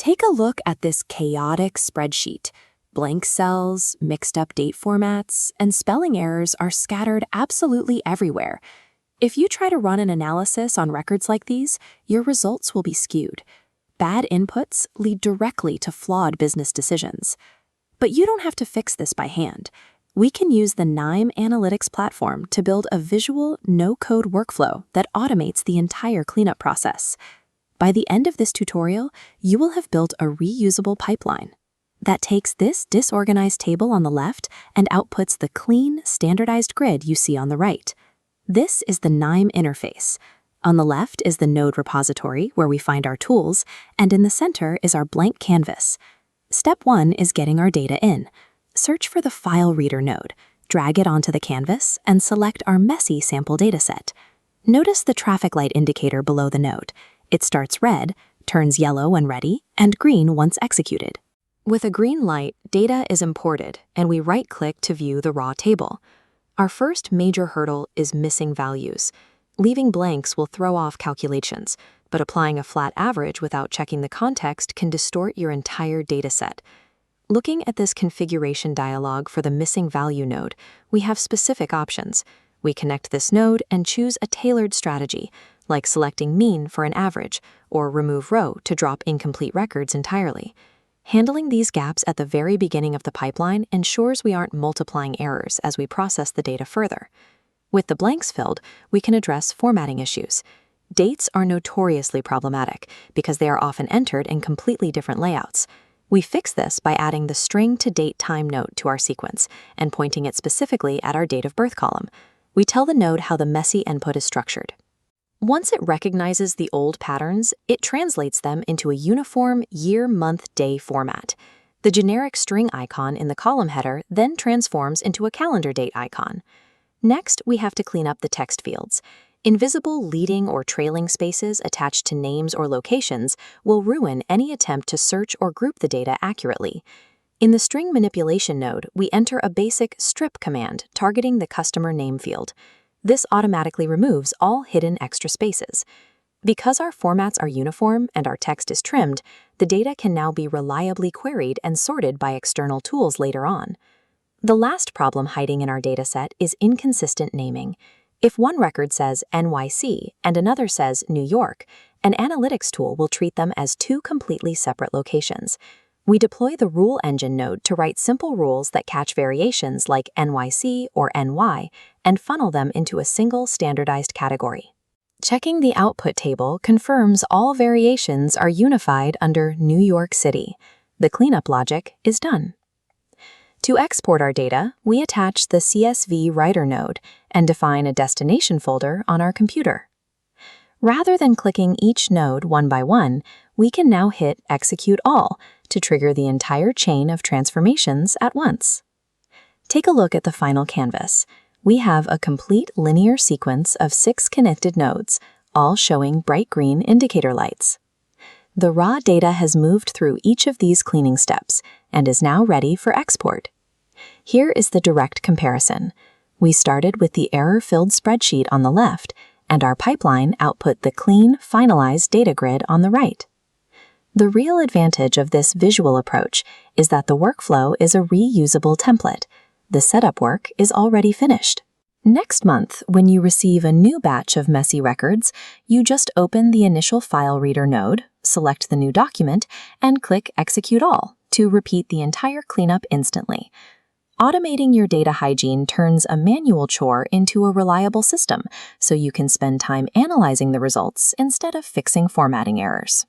Take a look at this chaotic spreadsheet. Blank cells, mixed up date formats, and spelling errors are scattered absolutely everywhere. If you try to run an analysis on records like these, your results will be skewed. Bad inputs lead directly to flawed business decisions. But you don't have to fix this by hand. We can use the KNIME Analytics Platform to build a visual, no-code workflow that automates the entire cleanup process. By the end of this tutorial, you will have built a reusable pipeline that takes this disorganized table on the left and outputs the clean, standardized grid you see on the right. This is the KNIME interface. On the left is the node repository where we find our tools, and in the center is our blank canvas. Step 1 is getting our data in. Search for the File Reader node, drag it onto the canvas, and select our messy sample dataset. Notice the traffic light indicator below the node. It starts red, turns yellow when ready, and green once executed. With a green light, data is imported, and we right-click to view the raw table. Our first major hurdle is missing values. Leaving blanks will throw off calculations, but applying a flat average without checking the context can distort your entire dataset. Looking at this configuration dialog for the missing value node, we have specific options. We connect this node and choose a tailored strategy, like selecting mean for an average, or remove row to drop incomplete records entirely. Handling these gaps at the very beginning of the pipeline ensures we aren't multiplying errors as we process the data further. With the blanks filled, we can address formatting issues. Dates are notoriously problematic because they are often entered in completely different layouts. We fix this by adding the string to date time note to our sequence and pointing it specifically at our date of birth column. We tell the node how the messy input is structured. Once it recognizes the old patterns, it translates them into a uniform year, month, day format. The generic string icon in the column header then transforms into a calendar date icon. Next, we have to clean up the text fields. Invisible leading or trailing spaces attached to names or locations will ruin any attempt to search or group the data accurately. In the string manipulation node, we enter a basic strip command targeting the customer name field. This automatically removes all hidden extra spaces. Because our formats are uniform and our text is trimmed, the data can now be reliably queried and sorted by external tools later on. The last problem hiding in our dataset is inconsistent naming. If one record says NYC and another says New York, an analytics tool will treat them as two completely separate locations. We deploy the Rule Engine node to write simple rules that catch variations like NYC or NY and funnel them into a single standardized category. Checking the output table confirms all variations are unified under New York City. The cleanup logic is done. To export our data, we attach the CSV Writer Node and define a destination folder on our computer. Rather than clicking each node one by one, we can now hit Execute All to trigger the entire chain of transformations at once. Take a look at the final canvas. We have a complete linear sequence of 6 connected nodes, all showing bright green indicator lights. The raw data has moved through each of these cleaning steps and is now ready for export. Here is the direct comparison. We started with the error-filled spreadsheet on the left, and our pipeline output the clean, finalized data grid on the right. The real advantage of this visual approach is that the workflow is a reusable template. The setup work is already finished. Next month, when you receive a new batch of messy records, you just open the initial File Reader node, select the new document, and click Execute All to repeat the entire cleanup instantly. Automating your data hygiene turns a manual chore into a reliable system, so you can spend time analyzing the results instead of fixing formatting errors.